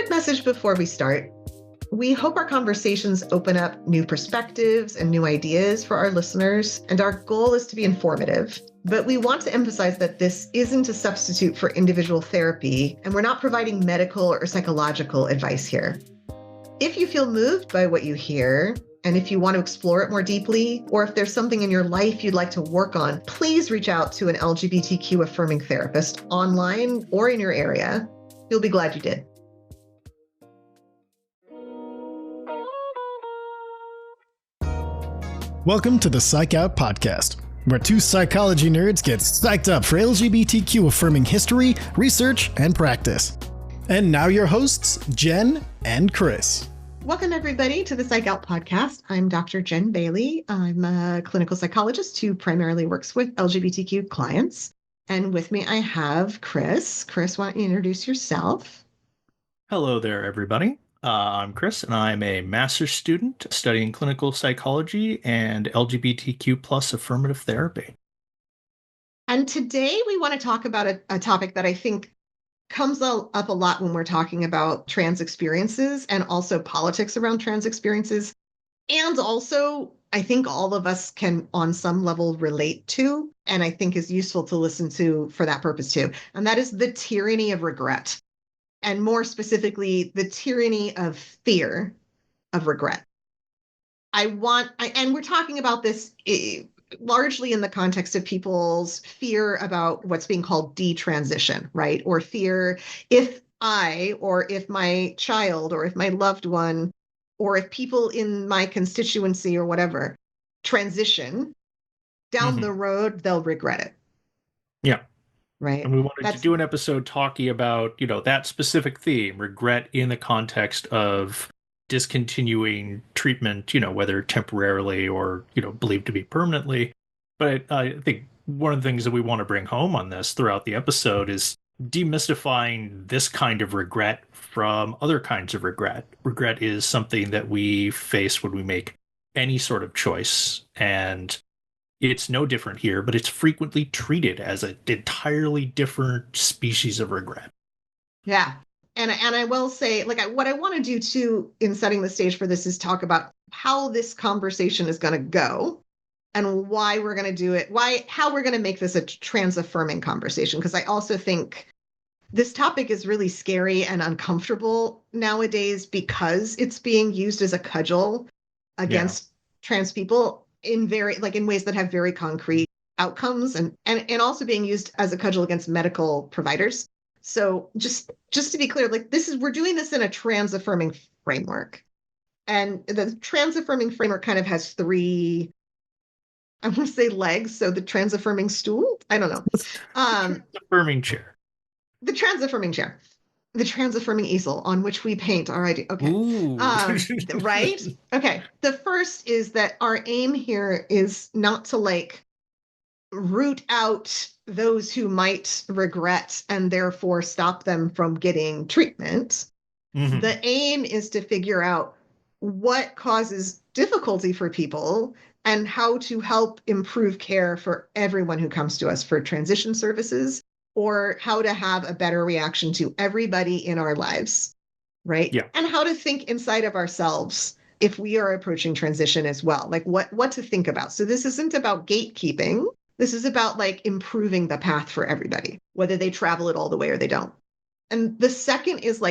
quick message before we start. We hope our conversations open up new perspectives and new ideas for our listeners, and our goal is to be informative. But we want to emphasize that this isn't a substitute for individual therapy, and we're not providing medical or psychological advice here. If you feel moved by what you hear, and if you want to explore it more deeply, or if there's something in your life you'd like to work on, please reach out to an LGBTQ affirming therapist online or in your area. You'll be glad you did. Welcome to the Psych Out Podcast, where two psychology nerds get psyched up for LGBTQ affirming history, research, and practice. And now your hosts, Jen and Chris. Welcome, everybody, to the Psych Out Podcast. I'm Dr. Jen Bailey. I'm a clinical psychologist who primarily works with LGBTQ clients. And with me, I have Chris. Chris, why don't you introduce yourself? Hello there, everybody. I'm Chris, and I'm a master's student studying clinical psychology and LGBTQ plus affirmative therapy. And today we want to talk about a topic that I think comes up a lot when we're talking about trans experiences and also politics around trans experiences. And also, I think all of us can, on some level, relate to, and I think is useful to listen to for that purpose too. And that is the tyranny of regret. And more specifically, the tyranny of fear of regret. And we're talking about this largely in the context of people's fear about what's being called detransition, right? Or fear if I, or if my child, or if my loved one, or if people in my constituency or whatever transition down the road, they'll regret it. Yeah. Right. And we wanted to do an episode talking about, that specific theme, regret in the context of discontinuing treatment, whether temporarily or, believed to be permanently. But I think one of the things that we want to bring home on this throughout the episode is demystifying this kind of regret from other kinds of regret. Regret is something that we face when we make any sort of choice, and it's no different here, but it's frequently treated as an entirely different species of regret. Yeah. And I will say, what I want to do too in setting the stage for this is talk about how this conversation is going to go and why we're going to do it, how we're going to make this a trans affirming conversation. Because I also think this topic is really scary and uncomfortable nowadays because it's being used as a cudgel against trans people in ways that have very concrete outcomes and also being used as a cudgel against medical providers. So just to be clear, we're doing this in a trans affirming framework. And the trans affirming framework kind of has three, I want to say legs. So the trans affirming stool, I don't know. Affirming chair. The trans affirming chair. The trans affirming easel on which we paint our idea. Okay. Right? Okay. The first is that our aim here is not to root out those who might regret and therefore stop them from getting treatment. Mm-hmm. The aim is to figure out what causes difficulty for people and how to help improve care for everyone who comes to us for transition services, or how to have a better reaction to everybody in our lives, right? Yeah. And how to think inside of ourselves if we are approaching transition as well, what to think about. So this isn't about gatekeeping. This is about improving the path for everybody, whether they travel it all the way or they don't. And the second is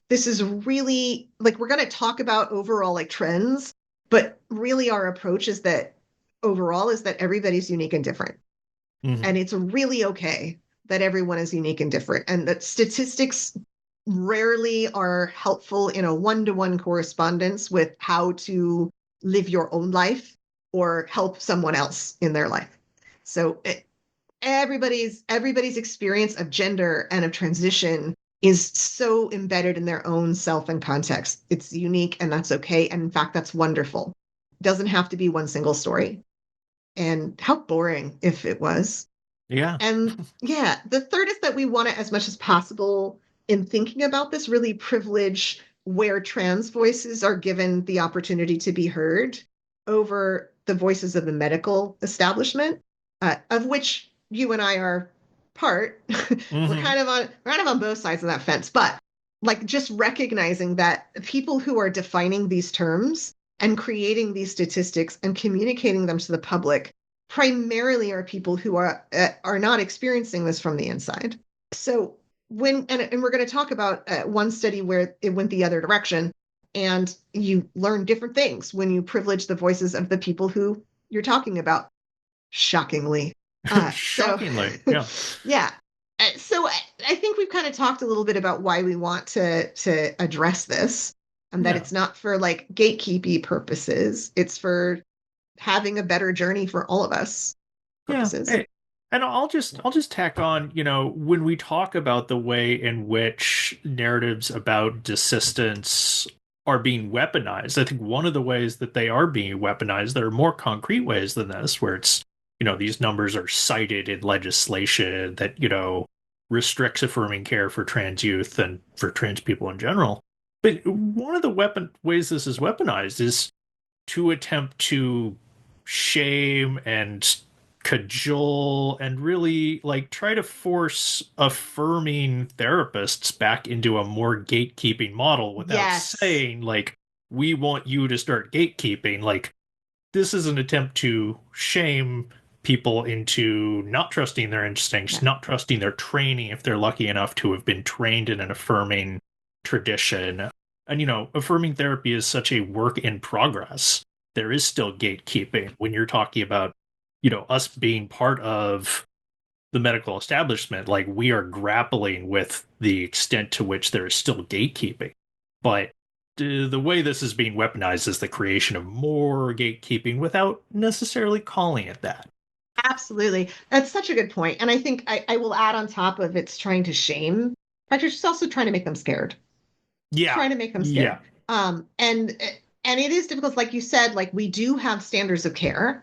this is really we're going to talk about overall trends, but really our approach is that overall is that everybody's unique and different. Mm-hmm. And it's really okay that everyone is unique and different, and that statistics rarely are helpful in a one-to-one correspondence with how to live your own life or help someone else in their life. So everybody's experience of gender and of transition is so embedded in their own self and context. It's unique, and that's okay. And in fact, that's wonderful. It doesn't have to be one single story. And how boring if it was. Yeah. And the third is that we want to, as much as possible in thinking about this, really privilege where trans voices are given the opportunity to be heard over the voices of the medical establishment, of which you and I are part. Mm-hmm. We're kind of on both sides of that fence, but like just recognizing that people who are defining these terms and creating these statistics and communicating them to the public primarily are people who are not experiencing this from the inside. So and we're going to talk about one study where it went the other direction, and you learn different things when you privilege the voices of the people who you're talking about. Shockingly. So Shockingly, yeah. yeah. So I think we've kind of talked a little bit about why we want to address this, and that Yeah. it's not for like gatekeepy purposes. It's for having a better journey for all of us Yeah. purposes. Hey, and I'll just tack on, when we talk about the way in which narratives about desistance are being weaponized, I think one of the ways that they are being weaponized, there are more concrete ways than this, where it's, these numbers are cited in legislation that, restricts affirming care for trans youth and for trans people in general. But one of the ways this is weaponized is to attempt to shame and cajole and really like try to force affirming therapists back into a more gatekeeping model without Yes. saying like we want you to start gatekeeping. Like this is an attempt to shame people into not trusting their instincts, Yeah. not trusting their training if they're lucky enough to have been trained in an affirming tradition. And affirming therapy is such a work in progress. There is still gatekeeping when you're talking about, us being part of the medical establishment. Like we are grappling with the extent to which there is still gatekeeping. But the way this is being weaponized is the creation of more gatekeeping without necessarily calling it that. Absolutely. That's such a good point. And I think I will add on top of it's trying to shame practitioners, it's also trying to make them scared. It's Yeah. trying to make them Yeah. scared. And it is difficult, like you said, like we do have standards of care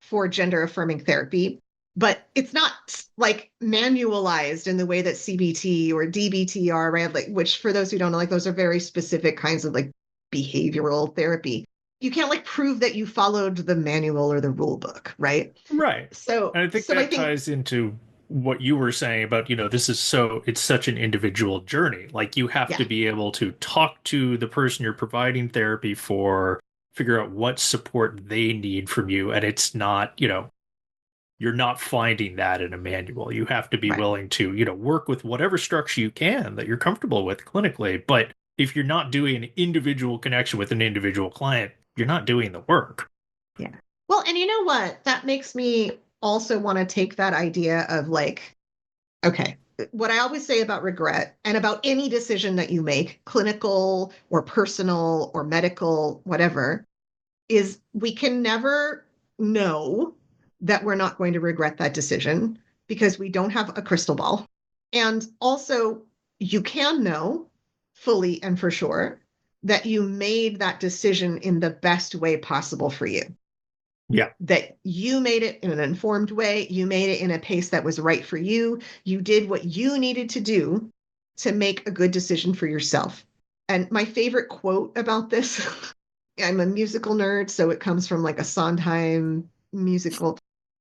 for gender affirming therapy, but it's not like manualized in the way that CBT or DBT are, right? Like, which for those who don't know, like those are very specific kinds of like behavioral therapy. You can't like prove that you followed the manual or the rule book, right? Right. So, And I think so I that think, ties into what you were saying about, it's such an individual journey. Like you have yeah, to be able to talk to the person you're providing therapy for, figure out what support they need from you. And it's not, you're not finding that in a manual. You have to be right. willing to, work with whatever structure you can that you're comfortable with clinically. But if you're not doing an individual connection with an individual client, you're not doing the work. Yeah. Well, and you know what? That makes me also want to take that idea of like, okay, what I always say about regret and about any decision that you make, clinical or personal or medical, whatever, is we can never know that we're not going to regret that decision because we don't have a crystal ball. And also, you can know fully and for sure that you made that decision in the best way possible for you, Yeah. that you made it in an informed way, you made it in a pace that was right for you, you did what you needed to do to make a good decision for yourself. And my favorite quote about this, I'm a musical nerd, so it comes from like a Sondheim musical.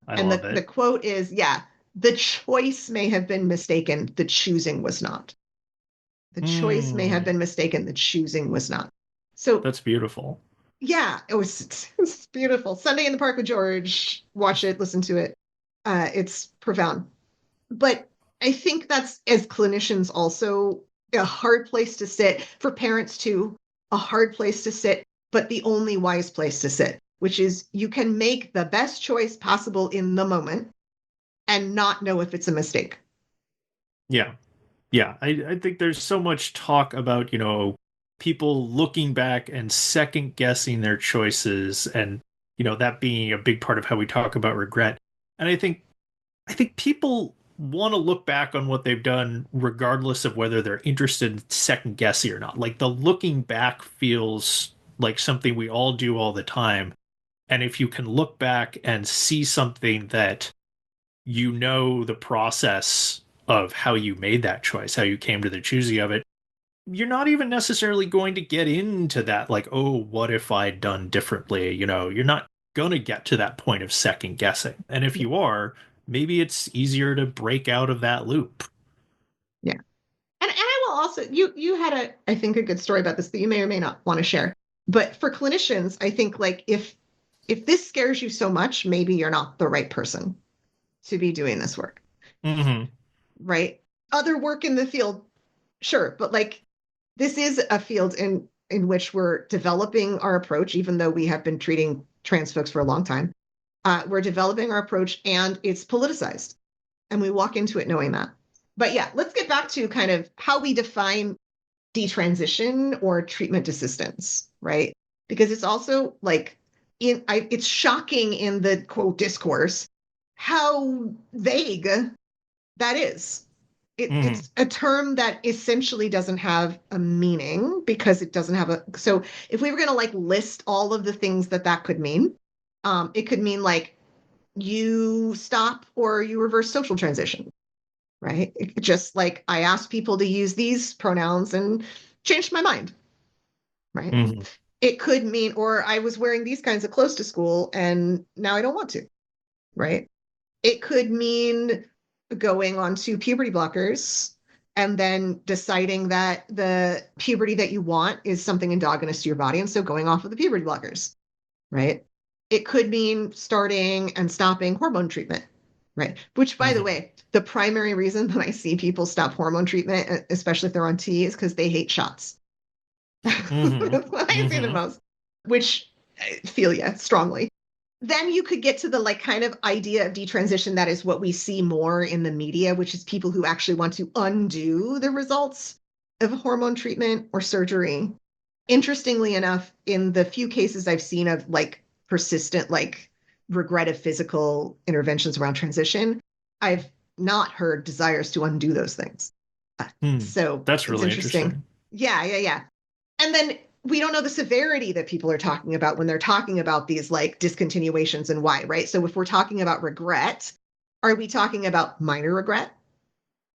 I And love the it. quote is, yeah, the choice may have been mistaken, the choosing was not. The choice may have Mm, been mistaken, the choosing was not. So that's beautiful. yeah, it was beautiful. Sunday in the Park with George. Watch it, listen to it. It's profound. But I think that's, as clinicians, also a hard place to sit for parents too. A hard place to sit, but the only wise place to sit, which is you can make the best choice possible in the moment and not know if it's a mistake. Yeah. Yeah. I think there's so much talk about, people looking back and second guessing their choices and, that being a big part of how we talk about regret. And I think people want to look back on what they've done regardless of whether they're interested in second guessing or not. Like the looking back feels like something we all do all the time. And if you can look back and see something that the process of how you made that choice, how you came to the choosing of it, you're not even necessarily going to get into that, like, oh, what if I'd done differently? You're not going to get to that point of second guessing. And if Yeah. you are, maybe it's easier to break out of that loop. Yeah. And I I'll also, you had I think a good story about this that you may or may not want to share. But for clinicians, I think like if this scares you so much, maybe you're not the right person to be doing this work, Mm-hmm. right? Other work in the field, sure, but like this is a field in which we're developing our approach, even though we have been treating trans folks for a long time. We're developing our approach, and it's politicized, and we walk into it knowing that. But yeah, let's get back to kind of how we define detransition or treatment desistance, right? Because it's also like it's shocking in the quote discourse how vague that is. Mm-hmm. It's a term that essentially doesn't have a meaning because it doesn't have a. So if we were going to like list all of the things that could mean, it could mean like you stop or you reverse social transition, right? Just like I asked people to use these pronouns and changed my mind, right? Mm-hmm. It could mean, or I was wearing these kinds of clothes to school and now I don't want to, right? It could mean going on to puberty blockers and then deciding that the puberty that you want is something endogenous to your body. And so going off of the puberty blockers, right? It could mean starting and stopping hormone treatment, right? Which, by the Mm-hmm. way, the primary reason that I see people stop hormone treatment, especially if they're on T, is because they hate shots. Mm-hmm. That's what I see the Mm-hmm. most, which I feel yeah strongly. Then you could get to the like kind of idea of detransition that is what we see more in the media, which is people who actually want to undo the results of hormone treatment or surgery. Interestingly enough, in the few cases I've seen of like persistent, like regrettive physical interventions around transition, I've not heard desires to undo those things. Hmm. So That's it's really interesting. interesting. Yeah, yeah, yeah. And then we don't know the severity that people are talking about when they're talking about these like discontinuations and why, right? So if we're talking about regret, are we talking about minor regret?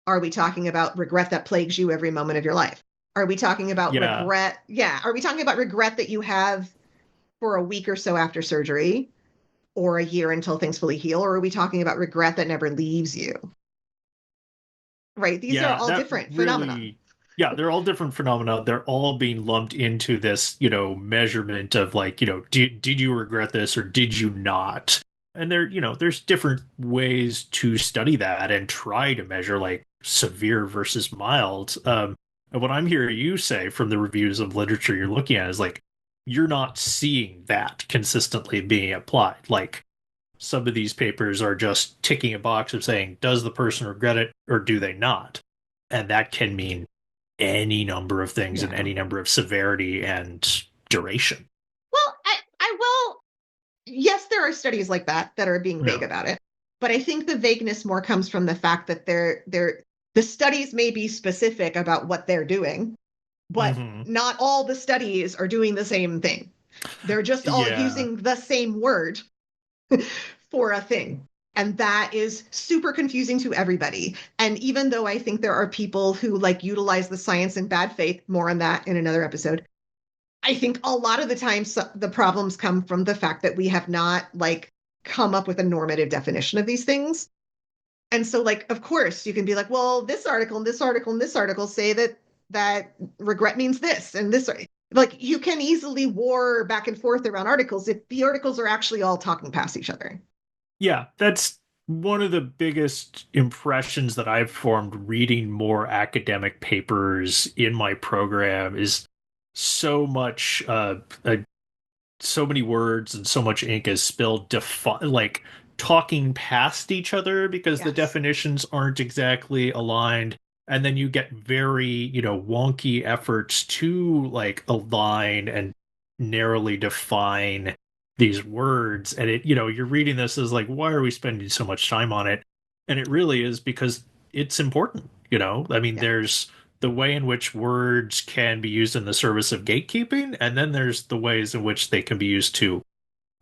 Are we talking about regret that plagues you every moment of your life? Are we talking about Yeah. regret? Yeah. Are we talking about regret that you have for a week or so after surgery or a year until things fully heal? Or are we talking about regret that never leaves you? Right. These are Yeah, all that different phenomena. really, yeah, they're all different phenomena. They're all being lumped into this, measurement of like, did you regret this or did you not? And there's different ways to study that and try to measure like severe versus mild. And what I'm hearing you say from the reviews of literature you're looking at is like, you're not seeing that consistently being applied. Like, some of these papers are just ticking a box of saying, does the person regret it or do they not? And that can mean any number of things and Yeah. any number of severity and duration. Well, I will. Yes, there are studies like that are being vague Yeah. about it. But I think the vagueness more comes from the fact that the studies may be specific about what they're doing, but Hmm. not all the studies are doing the same thing. They're just all Yeah. using the same word for a thing. And that is super confusing to everybody. And even though I think there are people who like utilize the science in bad faith, more on that in another episode, I think a lot of the times the problems come from the fact that we have not like come up with a normative definition of these things. And so like of course you can be like, well, this article and this article and this article say that regret means this and this, like you can easily war back and forth around articles if the articles are actually all talking past each other. Yeah, that's one of the biggest impressions that I've formed reading more academic papers in my program is so much so many words and so much ink is spilled like talking past each other because the Yes. definitions aren't exactly aligned, and then you get very wonky efforts to like align and narrowly define these words, and you're reading this as like, why are we spending so much time on it? And it really is because it's important. I mean, Yeah. there's the way in which words can be used in the service of gatekeeping, and then there's the ways in which they can be used to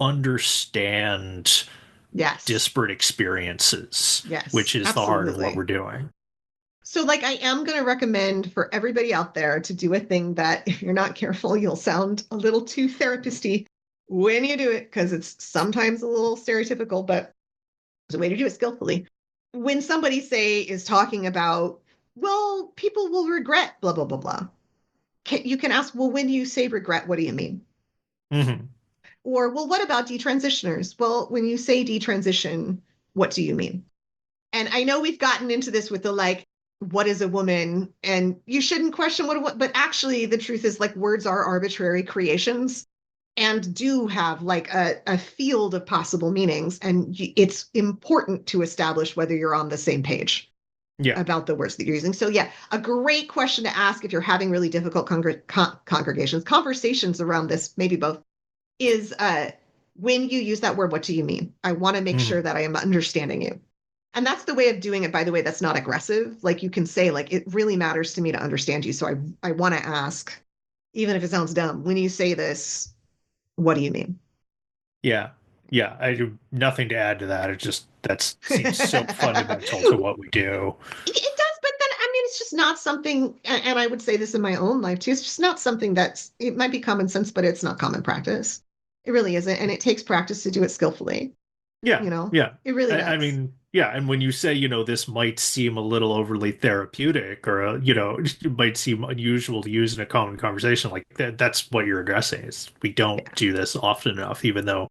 understand Yes. disparate experiences, which Yes. is the heart of what Absolutely. we're doing. So, like, I am going to recommend for everybody out there to do a thing that, if you're not careful, you'll sound a little too therapisty when you do it, because it's sometimes a little stereotypical, but there's a way to do it skillfully. When somebody, say, is talking about well, people will regret blah, blah, blah, blah. You can ask, well, when you say regret, what do you mean? Mm-hmm. Or, well, what about detransitioners? Well, when you say detransition, what do you mean? And I know we've gotten into this with the like, what is a woman? And you shouldn't question what, but actually the truth is like words are arbitrary creations and do have like a field of possible meanings. And it's important to establish whether you're on the same page Yeah. about the words that you're using. So yeah, a great question to ask if you're having really difficult conversations around this, maybe both, is when you use that word, what do you mean? I want to make Mm-hmm. sure that I am understanding you. And that's the way of doing it, by the way, that's not aggressive. Like you can say, like, it really matters to me to understand you. So I want to ask, even if it sounds dumb, when you say this, what do you mean? Yeah. Yeah. I do nothing to add to that. It just, that seems so fundamental It to what we do. does, but then I mean, it's just not something, and I would say this in my own life too. It's just not something it might be common sense, but it's not common practice. It really isn't, and it takes practice to do it skillfully. Yeah. You know, Yeah. it really I does. mean, yeah. And when you say, this might seem a little overly therapeutic or, it might seem unusual to use in a common conversation like that, that's what you're addressing is we don't Yeah. do this often enough, even though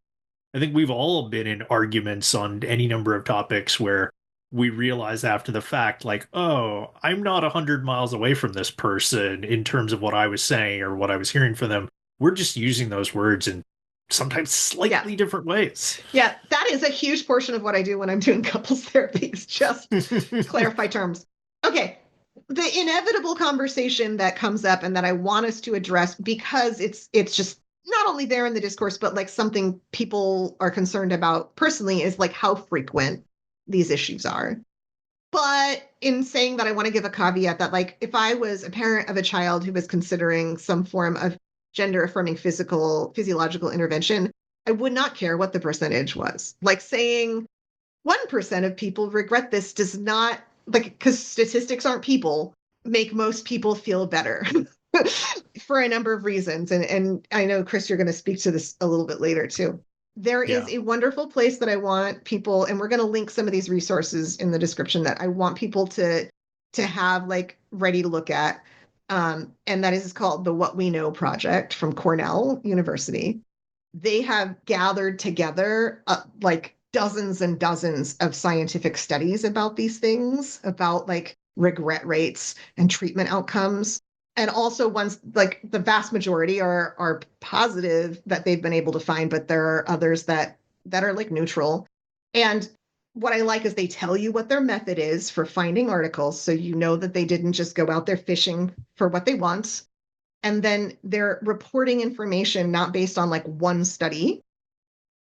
I think we've all been in arguments on any number of topics where we realize after the fact, like, oh, I'm not 100 miles away from this person in terms of what I was saying or what I was hearing from them. We're just using those words in sometimes Yeah. slightly different ways. Yeah, that is a huge portion of what I do when I'm doing couples therapy is just clarify terms. Okay. The inevitable conversation that comes up and that I want us to address because it's just not only there in the discourse, but like something people are concerned about personally is like how frequent these issues are. But in saying that, I want to give a caveat that, like, if I was a parent of a child who was considering some form of gender affirming physiological intervention, I would not care what the percentage was. Like saying 1% of people regret this does not, like, because statistics aren't people, make most people feel better for a number of reasons. And I know, Chris, you're going to speak to this a little bit later too. There is Yeah. a wonderful place that I want people, and we're going to link some of these resources in the description that I want people to have like ready to look at. And that is called the What We Know Project from Cornell University. They have gathered together like dozens and dozens of scientific studies about these things, about like regret rates and treatment outcomes. And also ones like the vast majority are positive that they've been able to find, but there are others that are like neutral. And what I like is they tell you what their method is for finding articles. So you know that they didn't just go out there fishing for what they want. And then they're reporting information not based on like one study,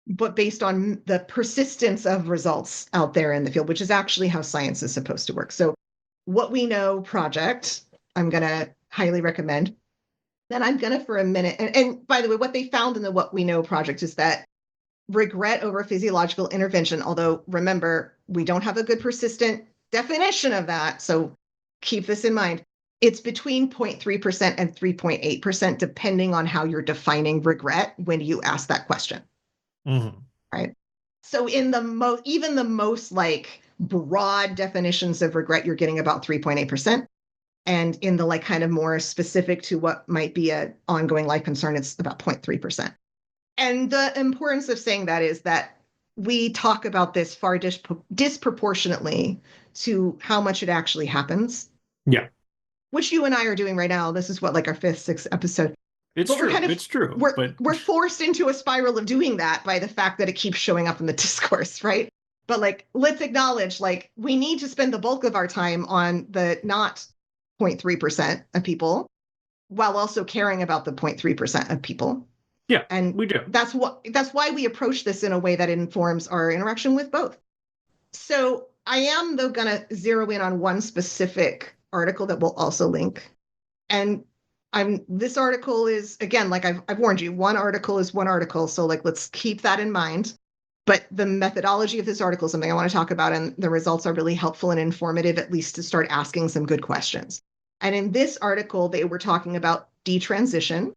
but based on the persistence of results out there in the field, which is actually how science is supposed to work. So, What We Know project, I'm going to highly recommend. Then I'm going to, for a minute, and by the way, what they found in the What We Know project is that regret over physiological intervention, although remember, we don't have a good persistent definition of that. So, keep this in mind. It's between 0.3% and 3.8%, depending on how you're defining regret when you ask that question. Mm-hmm. Right. So in even the most like broad definitions of regret, you're getting about 3.8%. And in the like kind of more specific to what might be an ongoing life concern, it's about 0.3%. And the importance of saying that is that we talk about this far disproportionately to how much it actually happens. Yeah. Which you and I are doing right now. This is what, like our fifth, sixth episode. It's But we're true. kind of It's true. But we're forced into a spiral of doing that by the fact that it keeps showing up in the discourse, right? But like, let's acknowledge, like, we need to spend the bulk of our time on the not 0.3% of people, while also caring about the 0.3% of people. yeah, And we do. that's why we approach this in a way that informs our interaction with both. So I am though gonna zero in on one specific article that we'll also link. And this article is, again, like I've warned you, one article is one article. So like, let's keep that in mind. But the methodology of this article is something I want to talk about, and the results are really helpful and informative, at least to start asking some good questions. And in this article, they were talking about detransition,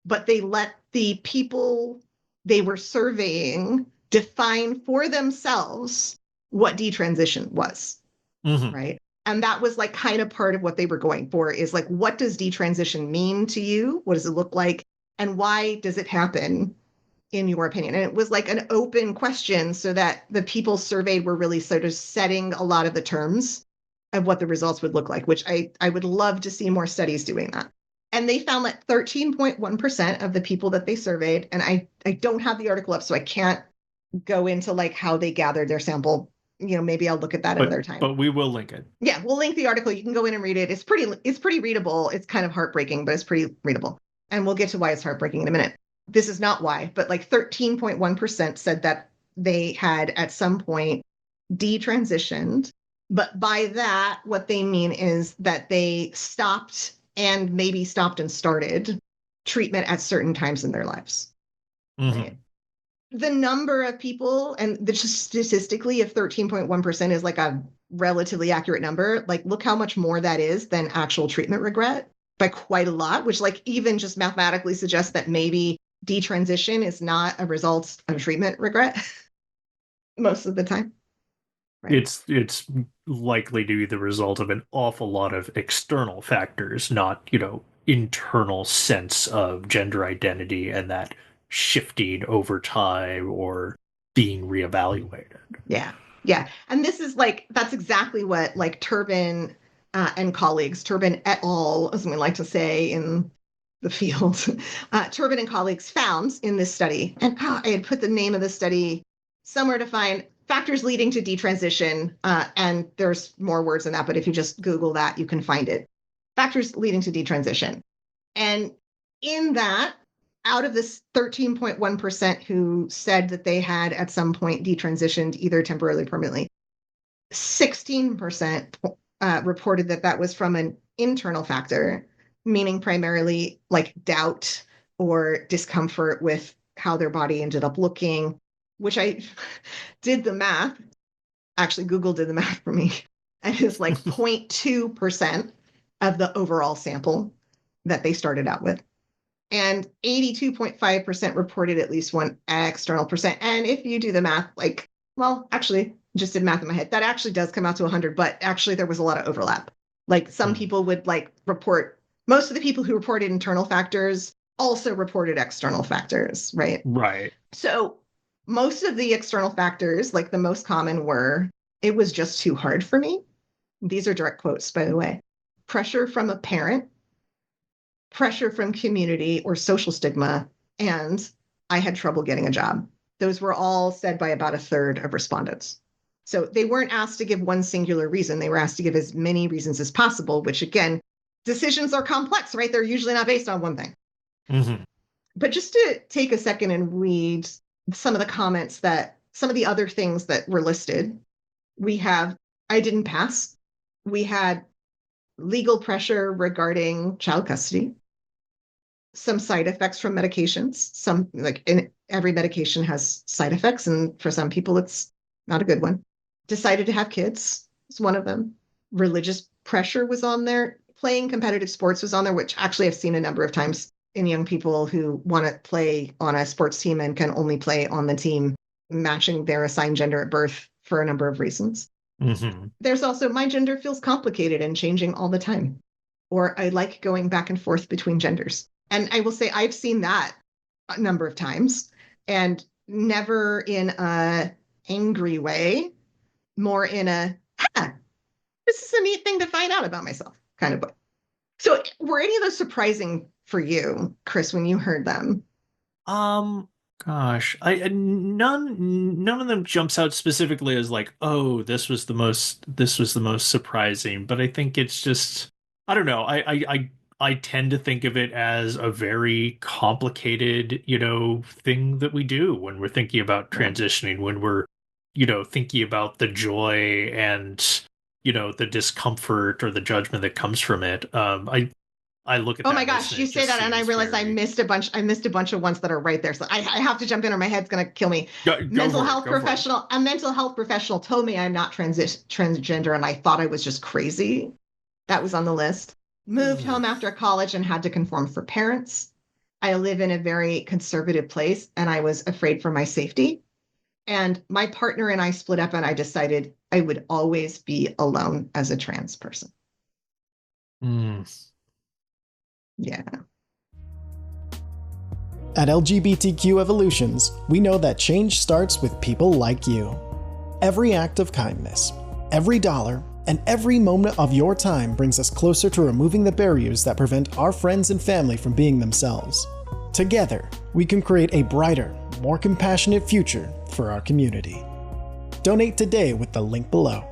but they let the people they were surveying define for themselves what detransition was, Mm-hmm. right? And that was like kind of part of what they were going for, is like, what does detransition mean to you? What does it look like? And why does it happen, in your opinion? And it was like an open question, so that the people surveyed were really sort of setting a lot of the terms of what the results would look like, which I would love to see more studies doing that. And they found that 13.1% of the people that they surveyed, and I don't have the article up, so I can't go into like how they gathered their sample. Maybe I'll look at that another time. But we will link it. Yeah, we'll link the article. You can go in and read it. It's pretty readable. It's kind of heartbreaking, but it's pretty readable. And we'll get to why it's heartbreaking in a minute. This is not why, but like 13.1% said that they had at some point detransitioned. But by that, what they mean is that they stopped and maybe stopped and started treatment at certain times in their lives. Mm-hmm. Right? The number of people, and just statistically, if 13.1% is like a relatively accurate number, like look how much more that is than actual treatment regret, by quite a lot, which like even just mathematically suggests that maybe detransition is not a result of treatment regret most of the time. Right. It's likely to be the result of an awful lot of external factors, not, internal sense of gender identity and that shifting over time or being reevaluated. Yeah. Yeah. And this is like, that's exactly what like Turbin and colleagues, Turbin et al., as we like to say in the field, Turbin and colleagues found in this study. And I had put the name of the study somewhere to find factors leading to detransition. And there's more words than that, but if you just Google that, you can find it. Factors leading to detransition. And in that, out of this 13.1% who said that they had at some point detransitioned either temporarily or permanently, 16% reported that that was from an internal factor, meaning primarily like doubt or discomfort with how their body ended up looking, which I did the math. Actually, Google did the math for me. And it's like 0.2% of the overall sample that they started out with. And 82.5% reported at least one external percent. And if you do the math, like, well, actually, just did math in my head, that actually does come out to 100, but actually there was a lot of overlap. Like some people would like report, most of the people who reported internal factors also reported external factors, right? Right. So most of the external factors, like the most common were, it was just too hard for me. These are direct quotes, by the way. Pressure from a parent, pressure from community or social stigma, and I had trouble getting a job. Those were all said by about a third of respondents. So they weren't asked to give one singular reason. They were asked to give as many reasons as possible, which again, decisions are complex, right? They're usually not based on one thing. Mm-hmm. But just to take a second and read some of the comments that, some of the other things that were listed, we have, I didn't pass. We had legal pressure regarding child custody, some side effects from medications. Some, like every medication has side effects, and for some people, it's not a good one. Decided to have kids is one of them. Religious pressure was on there. Playing competitive sports was on there, which actually I've seen a number of times in young people who want to play on a sports team and can only play on the team matching their assigned gender at birth for a number of reasons. Mm-hmm. There's also, my gender feels complicated and changing all the time, or I like going back and forth between genders. And I will say I've seen that a number of times, and never in a angry way, more in a, this is a neat thing to find out about myself kind of way. So were any of those surprising for you, Chris, when you heard them? Gosh, none of them jumps out specifically as like, oh, this was the most surprising. But I think it's just, I don't know. I tend to think of it as a very complicated, thing that we do when we're thinking about transitioning, when we're, thinking about the joy and, the discomfort or the judgment that comes from it. I look at oh that my gosh, you say that and I realize I missed a bunch of ones that are right there. So I have to jump in or my head's going to kill me. Go mental for it, health go for it. professional, a mental health professional told me I'm not transgender and I thought I was just crazy. That was on the list. Moved home after college and had to conform for parents. I live in a very conservative place and I was afraid for my safety. And my partner and I split up and I decided I would always be alone as a trans person. Mm. Yeah. At LGBTQ Evolutions, we know that change starts with people like you. Every act of kindness, every dollar, and every moment of your time brings us closer to removing the barriers that prevent our friends and family from being themselves. Together, we can create a brighter, more compassionate future for our community. Donate today with the link below.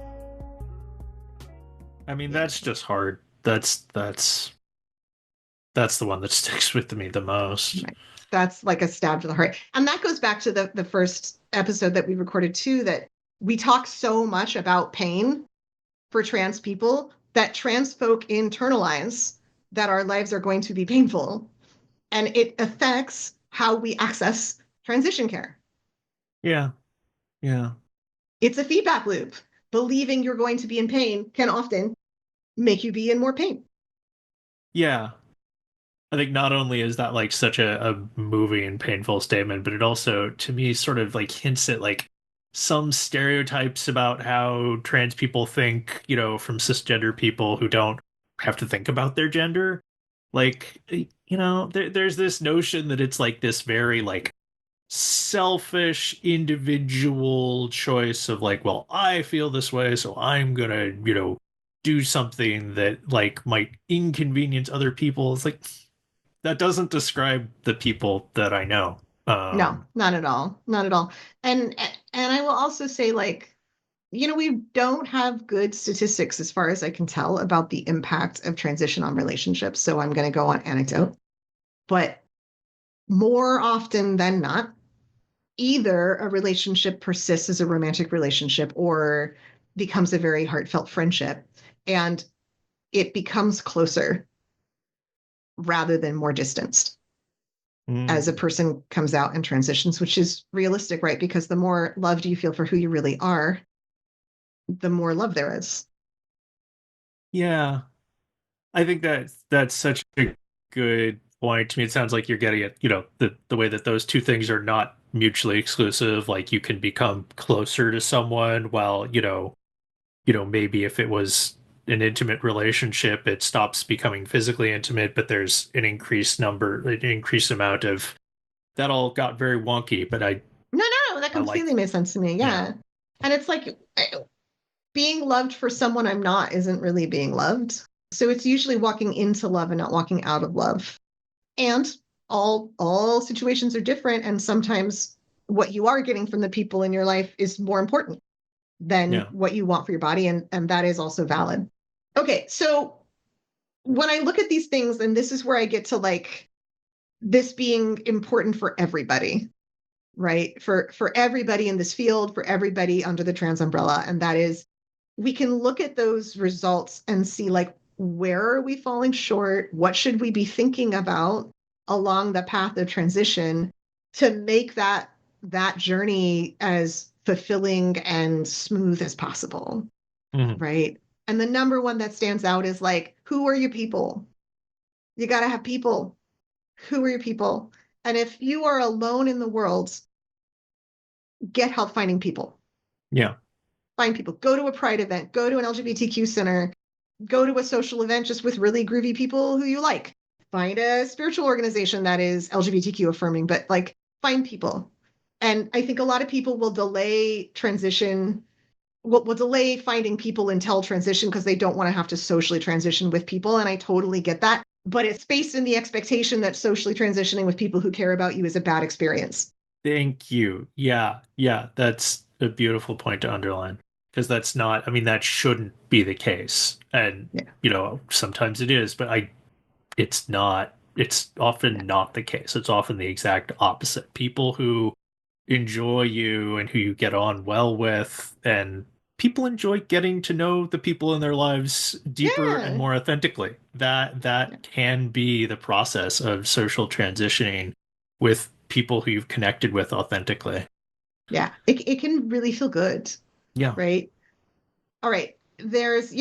I mean, that's just hard. That's the one that sticks with me the most. Right. That's like a stab to the heart. And that goes back to the first episode that we recorded too, that we talk so much about pain for trans people that trans folk internalize that our lives are going to be painful. And it affects how we access transition care. Yeah. Yeah. It's a feedback loop. Believing you're going to be in pain can often make you be in more pain. Yeah. I think not only is that like such a moving and painful statement, but it also, to me, sort of like hints at like some stereotypes about how trans people think, from cisgender people who don't have to think about their gender. Like, there's this notion that it's like this very like selfish individual choice of like, well, I feel this way, so I'm gonna, do something that like might inconvenience other people. It's like that doesn't describe the people that I know. No, not at all. Not at all. And I will also say, like, we don't have good statistics as far as I can tell about the impact of transition on relationships. So I'm going to go on anecdote. But more often than not, either a relationship persists as a romantic relationship or becomes a very heartfelt friendship, and it becomes closer rather than more distanced as a person comes out and transitions, which is realistic, right? Because the more loved you feel for who you really are, the more love there is. Yeah, I think that's such a good point. To me, it sounds like you're getting it, the way that those two things are not mutually exclusive. Like you can become closer to someone while, maybe if it was an intimate relationship, it stops becoming physically intimate, but there's an increased amount of that all got very wonky, but No, that I like, completely made sense to me. yeah, Yeah. And it's like being loved for someone I'm not isn't really being loved. So it's usually walking into love and not walking out of love. And all situations are different. And sometimes what you are getting from the people in your life is more important than yeah, what you want for your body. And that is also valid. Okay. So when I look at these things, and this is where I get to like this being important for everybody, right? For everybody in this field, for everybody under the trans umbrella. And that is, we can look at those results and see like, where are we falling short? What should we be thinking about along the path of transition to make that journey as fulfilling and smooth as possible, mhm, right? And the number one that stands out is like, who are your people? You got to have people. Who are your people? And if you are alone in the world, get help finding people. yeah, Find people. Go to a pride event. Go to an LGBTQ center. Go to a social event just with really groovy people who you like. Find a spiritual organization that is LGBTQ affirming, but like find people. And I think a lot of people will delay transition, will delay finding people until transition because they don't want to have to socially transition with people. And I totally get that. But it's based in the expectation that socially transitioning with people who care about you is a bad experience. thank you. Yeah, yeah, that's a beautiful point to underline because that's not, I mean, that shouldn't be the case. And, Yeah. sometimes it is, but it's not, it's often not the case. It's often the exact opposite. People who enjoy you and who you get on well with, and people enjoy getting to know the people in their lives deeper and Yeah. more authentically. That can be the process of social transitioning with people who you've connected with authentically. Yeah. It can really feel good, Yeah. right? All right. There's,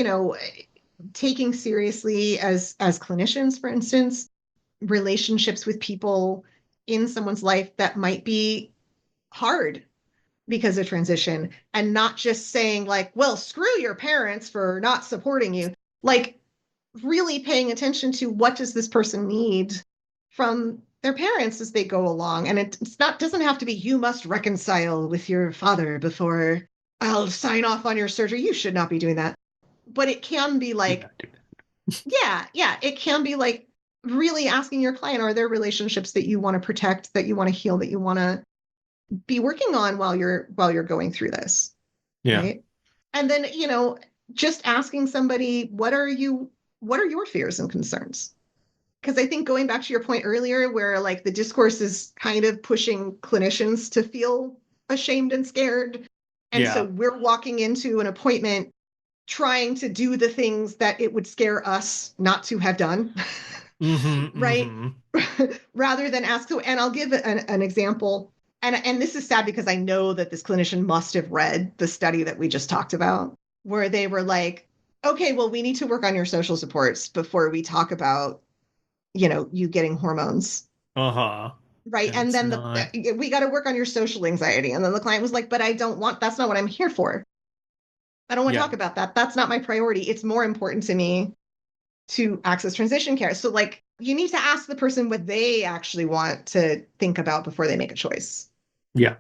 taking seriously as clinicians, for instance, relationships with people in someone's life that might be hard because of transition, and not just saying like, well, screw your parents for not supporting you. Like really paying attention to what does this person need from their parents as they go along. And it's not doesn't have to be you must reconcile with your father before I'll sign off on your surgery. You should not be doing that. But it can be like, yeah, it can be like really asking your client, are there relationships that you want to protect, that you want to heal, that you want to be working on while you're going through this. Yeah. Right. And then, just asking somebody, what are your fears and concerns? Because I think going back to your point earlier, where like the discourse is kind of pushing clinicians to feel ashamed and scared. And so Yeah. we're walking into an appointment trying to do the things that it would scare us not to have done. Right. Rather than ask. So, and I'll give an example. And this is sad because I know that this clinician must have read the study that we just talked about, where they were like, okay, well, we need to work on your social supports before we talk about, you getting hormones. Uh-huh. Right. And then we got to work on your social anxiety. And then the client was like, but that's not what I'm here for. I don't want to talk about that. That's not my priority. It's more important to me to access transition care. So like you need to ask the person what they actually want to think about before they make a choice. Yeah.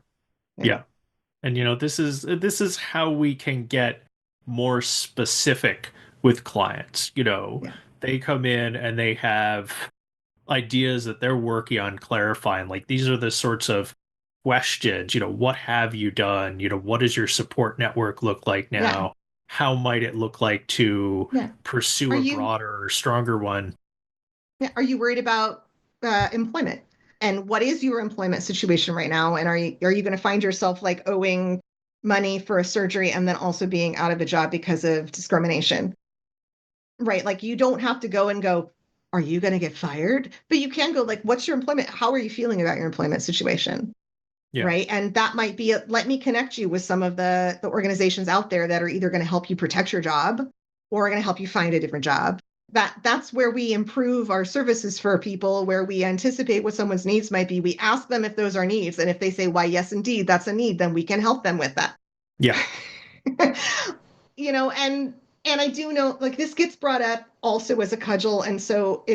And this is how we can get more specific with clients. They come in and they have ideas that they're working on clarifying. Like these are the sorts of questions, what have you done? What does your support network look like now? Yeah. How might it look like to pursue a broader or stronger one? Are you worried about employment? And what is your employment situation right now? And are you going to find yourself like owing money for a surgery and then also being out of a job because of discrimination? Right. Like you don't have to go and go, are you going to get fired? But you can go like, what's your employment? How are you feeling about your employment situation? Yeah. Right. And that might be, let me connect you with some of the organizations out there that are either going to help you protect your job or are going to help you find a different job. That's where we improve our services for people, where we anticipate what someone's needs might be. We ask them if those are needs. And if they say, why, yes, indeed, that's a need, then we can help them with that. Yeah. And I do know like this gets brought up also as a cudgel. And so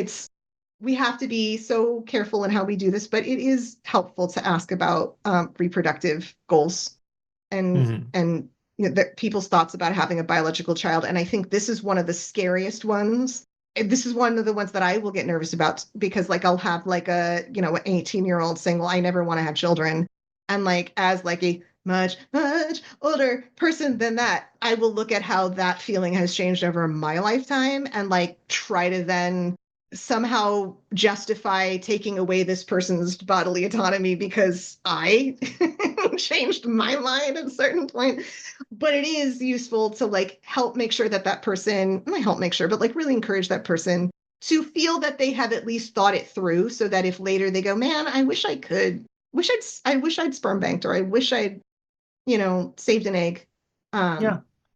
we have to be so careful in how we do this, but it is helpful to ask about reproductive goals and people's thoughts about having a biological child. And I think this is one of the scariest ones. This is one of the ones that I will get nervous about because like I'll have like an 18-year-old saying, well, I never want to have children. And like as like a much, much older person than that, I will look at how that feeling has changed over my lifetime and like try to then somehow justify taking away this person's bodily autonomy because I changed my mind at a certain point. But it is useful to like help make sure that person, not help make sure, but like really encourage that person to feel that they have at least thought it through so that if later they go, man, I wish I could, I wish I'd sperm banked, or I wish I'd, saved an egg.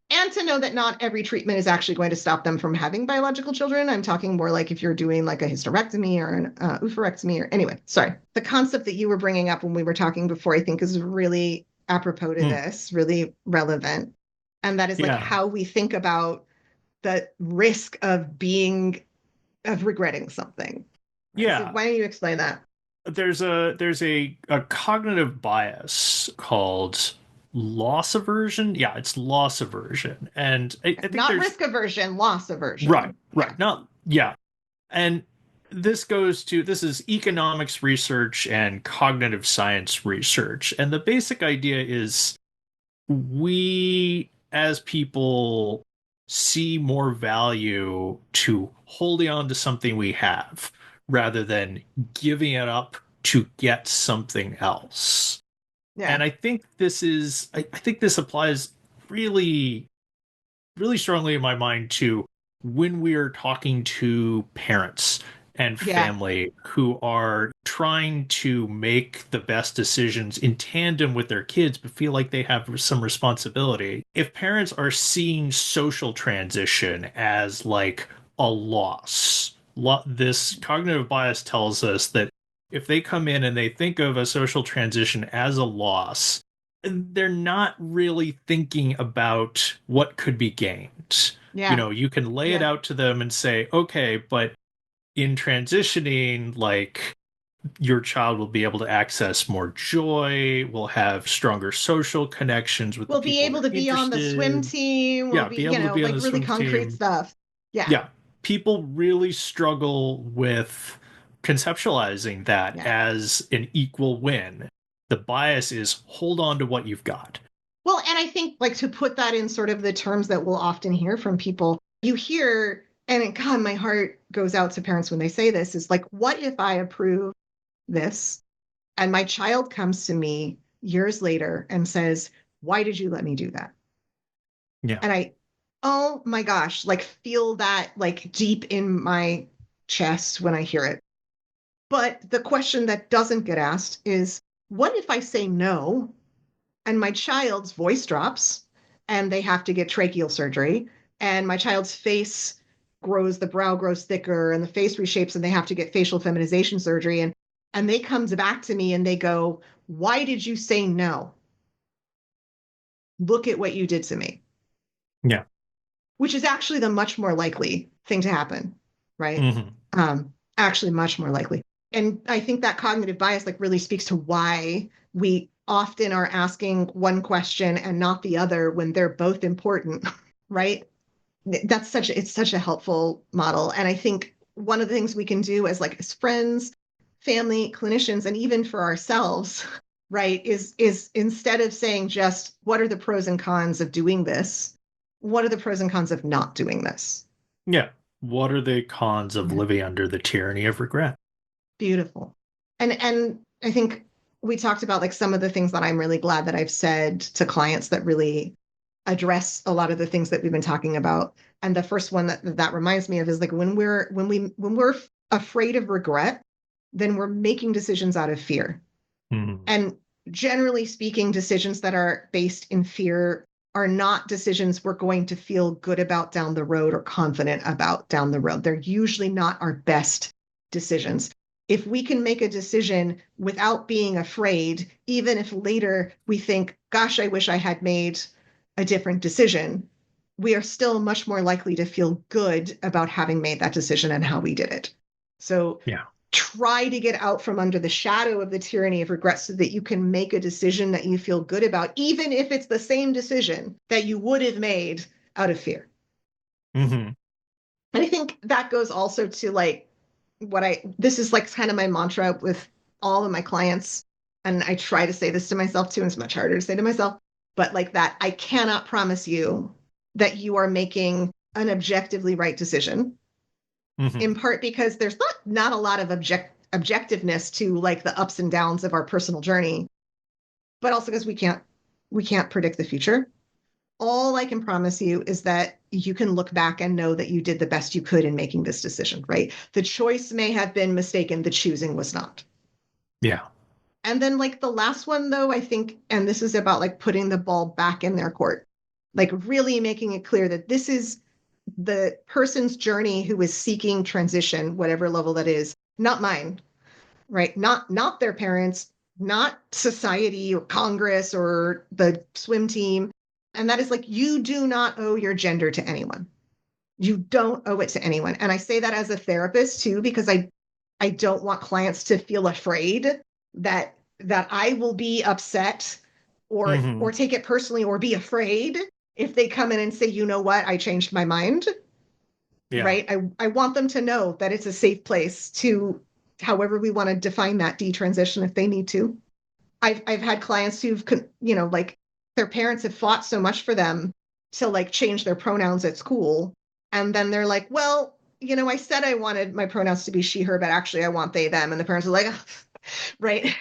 And to know that not every treatment is actually going to stop them from having biological children. I'm talking more like if you're doing like a hysterectomy or an oophorectomy or anyway, sorry. The concept that you were bringing up when we were talking before, I think is really apropos to this, really relevant. And that is like how we think about the risk of regretting something. Yeah. So why don't you explain that? There's a cognitive bias called loss aversion. Yeah, it's loss aversion. And I think not risk aversion, loss aversion. Right. And this is economics research and cognitive science research. And the basic idea is we as people see more value to holding on to something we have rather than giving it up to get something else. Yeah. And I think I think this applies really, really strongly in my mind to when we are talking to parents and family who are trying to make the best decisions in tandem with their kids, but feel like they have some responsibility. If parents are seeing social transition as like a loss, this cognitive bias tells us that if they come in and they think of a social transition as a loss, they're not really thinking about what could be gained. Yeah. You can lay it Yeah. out to them and say, okay, but in transitioning, like your child will be able to access more joy, will have stronger social connections with the We'll be people able they're to be on the swim interested. team. We'll Yeah, be, be able to be on like the really swim concrete team. stuff. Yeah. Yeah, people really struggle with conceptualizing that Yeah. as an equal win. The bias is hold on to what you've got. Well, and I think like to put that in sort of the terms that we'll often hear from people, you hear, and God, my heart goes out to parents when they say this, is like, what if I approve this and my child comes to me years later and says, why did you let me do that? Yeah. And I, oh my gosh, like feel that like deep in my chest when I hear it. But the question that doesn't get asked is, what if I say no and my child's voice drops and they have to get tracheal surgery and my child's face grows, the brow grows thicker and the face reshapes and they have to get facial feminization surgery and they come back to me and they go, why did you say no? Look at what you did to me. Yeah. Which is actually the much more likely thing to happen, right? Mm-hmm. Actually much more likely. And I think that cognitive bias like really speaks to why we often are asking one question and not the other when they're both important, right? It's such a helpful model. And I think one of the things we can do as friends, family, clinicians, and even for ourselves, right, is instead of saying just what are the pros and cons of doing this, what are the pros and cons of not doing this? Yeah. What are the cons of Yeah. living under the tyranny of regret? Beautiful. And I think we talked about like some of the things that I'm really glad that I've said to clients that really address a lot of the things that we've been talking about. And the first one that reminds me of is like when we're afraid of regret, then we're making decisions out of fear. Mm-hmm. And generally speaking, decisions that are based in fear are not decisions we're going to feel good about down the road or confident about down the road. They're usually not our best decisions. If we can make a decision without being afraid, even if later we think, gosh, I wish I had made a different decision, we are still much more likely to feel good about having made that decision and how we did it. So Yeah. try to get out from under the shadow of the tyranny of regret so that you can make a decision that you feel good about, even if it's the same decision that you would have made out of fear. Mm-hmm. And I think that goes also to like this is like kind of my mantra with all of my clients. And I try to say this to myself too, and it's much harder to say to myself, but like that, I cannot promise you that you are making an objectively right decision. Mm-hmm. In part because there's not a lot of objectiveness to like the ups and downs of our personal journey, but also because we can't predict the future. All I can promise you is that you can look back and know that you did the best you could in making this decision, right? The choice may have been mistaken, the choosing was not. Yeah. And then like the last one though, I think, and this is about like putting the ball back in their court, like really making it clear that this is the person's journey who is seeking transition, whatever level that is, not mine, right? Not their parents, not society or Congress or the swim team. And that is like, you do not owe your gender to anyone. You don't owe it to anyone. And I say that as a therapist too, because I don't want clients to feel afraid that I will be upset Mm-hmm. or take it personally or be afraid if they come in and say, you know what, I changed my mind. Yeah. Right. I want them to know that it's a safe place to, however we want to define that, detransition if they need to. I've had clients who've, like their parents have fought so much for them to like change their pronouns at school. And then they're like, well, I said I wanted my pronouns to be she, her, but actually I want they, them. And the parents are like, right.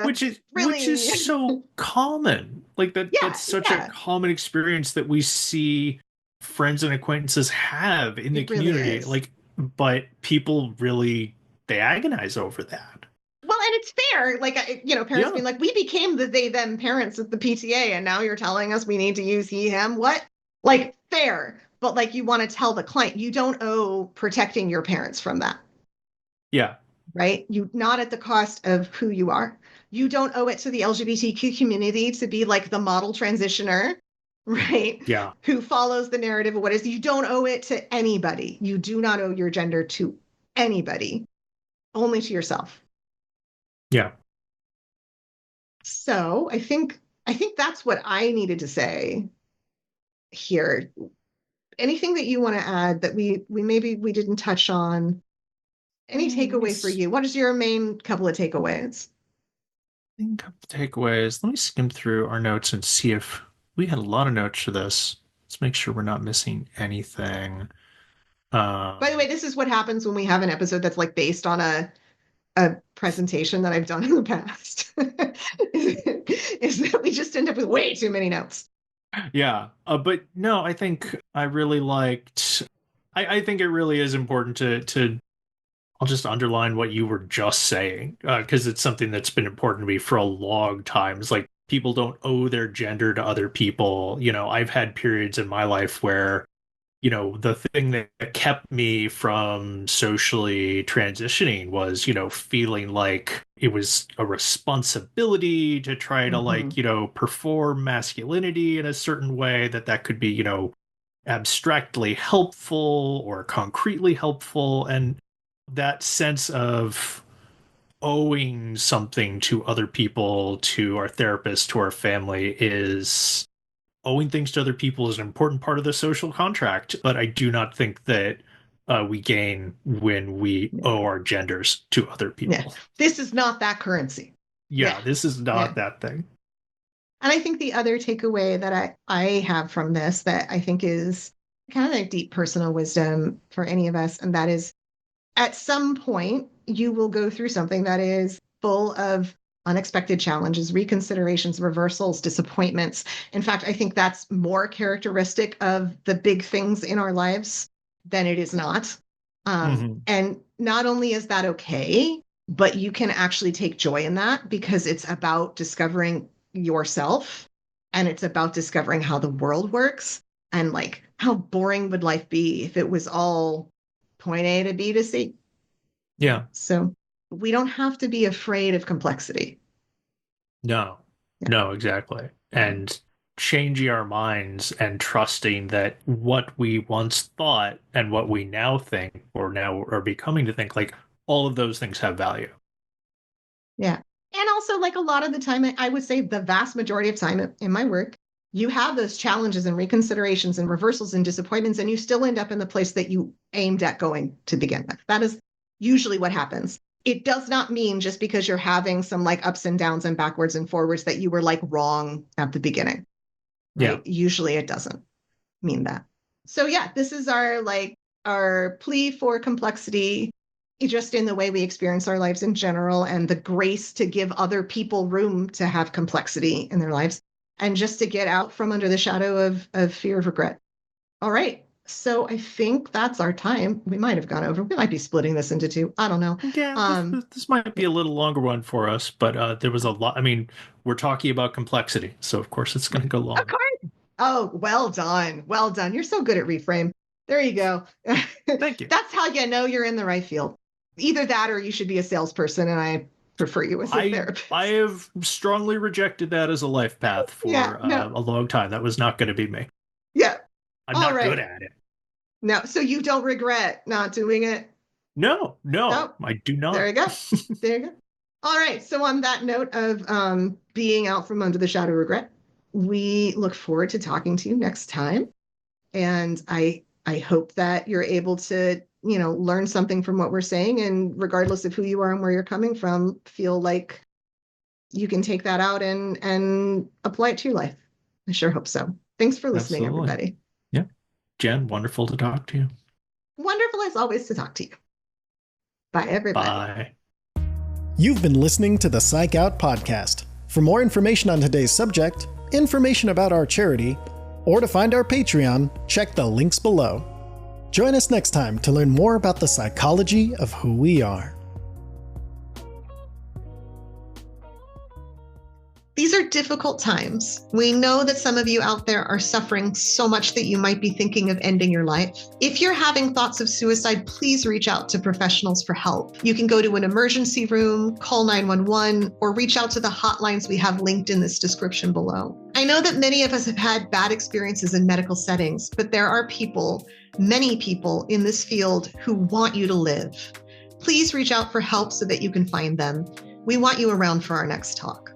Which is Really? so common. Like Yeah. that's such a Yeah. common experience that we see friends and acquaintances have in the It really community. is. Like, but people really they agonize over that. Well, and it's fair. Like, parents Yeah. being like, we became the they, them parents at the PTA, and now you're telling us we need to use he, him. What? Like, fair. But like, you want to tell the client, you don't owe protecting your parents from that. Yeah. right? You not at the cost of who you are. You don't owe it to the LGBTQ community to be like the model transitioner, right? Yeah. Who follows the narrative of what is. You don't owe it to anybody. You do not owe your gender to anybody, only to yourself. Yeah. So I think that's what I needed to say here. Anything that you want to add that we maybe we didn't touch on? Any takeaway for you? What is your main couple of takeaways? Couple of takeaways. Let me skim through our notes and see if we had a lot of notes for this. Let's make sure we're not missing anything. By the way, this is what happens when we have an episode that's like based on a presentation that I've done in the past. is that we just end up with way too many notes. Yeah. But no, I think I really liked. I think it really is important to. I'll just underline what you were just saying, because it's something that's been important to me for a long time. It's like people don't owe their gender to other people. You know, I've had periods in my life where, you know, the thing that kept me from socially transitioning was, you know, feeling like it was a responsibility to try to like, you know, perform masculinity in a certain way that could be, you know, abstractly helpful or concretely helpful. And that sense of owing something to other people, to our therapist, to our family, is owing things to other people is an important part of the social contract. But I do not think that we gain when we owe our genders to other people. Yeah. This is not that currency. Yeah, this is not that thing. And I think the other takeaway that I have from this that I think is kind of like deep personal wisdom for any of us, and that is, at some point, you will go through something that is full of unexpected challenges, reconsiderations, reversals, disappointments. In fact, I think that's more characteristic of the big things in our lives than it is not. And not only is that okay, but you can actually take joy in that because it's about discovering yourself and it's about discovering how the world works. And like, how boring would life be if it was all point A to B to C? Yeah. So we don't have to be afraid of complexity. No, exactly. And changing our minds and trusting that what we once thought and what we now think or now are becoming to think, like all of those things have value. Yeah. And also, like a lot of the time, I would say the vast majority of time in my work, you have those challenges and reconsiderations and reversals and disappointments, and you still end up in the place that you aimed at going to begin with. That is usually what happens. It does not mean just because you're having some like ups and downs and backwards and forwards that you were like wrong at the beginning. Right? Yeah. Usually it doesn't mean that. So yeah, this is our plea for complexity, just in the way we experience our lives in general, and the grace to give other people room to have complexity in their lives, and just to get out from under the shadow of fear of regret. All right. So I think that's our time. We might have gone over. We might be splitting this into two. I don't know. Yeah, this might be a little longer one for us, but there was a lot. I mean, we're talking about complexity, so of course it's going to go long. Of course. Oh, well done. Well done. You're so good at reframe. There you go. Thank you. That's how you know you're in the right field. Either that or you should be a salesperson, and I prefer you as a therapist. I have strongly rejected that as a life path for a long time. That was not going to be me. Yeah. I'm not good at it. No, so you don't regret not doing it? No, I do not. There you go. There you go. All right. So on that note of being out from under the shadow of regret, we look forward to talking to you next time. And I hope that you're able to, learn something from what we're saying. And regardless of who you are and where you're coming from, feel like you can take that out and apply it to your life. I sure hope so. Thanks for listening, everybody. Yeah. Jen, wonderful to talk to you. Wonderful as always to talk to you. Bye, everybody. Bye. You've been listening to the Psych Out Podcast. For more information on today's subject, information about our charity, or to find our Patreon, check the links below. Join us next time to learn more about the psychology of who we are. These are difficult times. We know that some of you out there are suffering so much that you might be thinking of ending your life. If you're having thoughts of suicide, please reach out to professionals for help. You can go to an emergency room, call 911, or reach out to the hotlines we have linked in this description below. I know that many of us have had bad experiences in medical settings, but there are people, many people in this field who want you to live. Please reach out for help so that you can find them. We want you around for our next talk.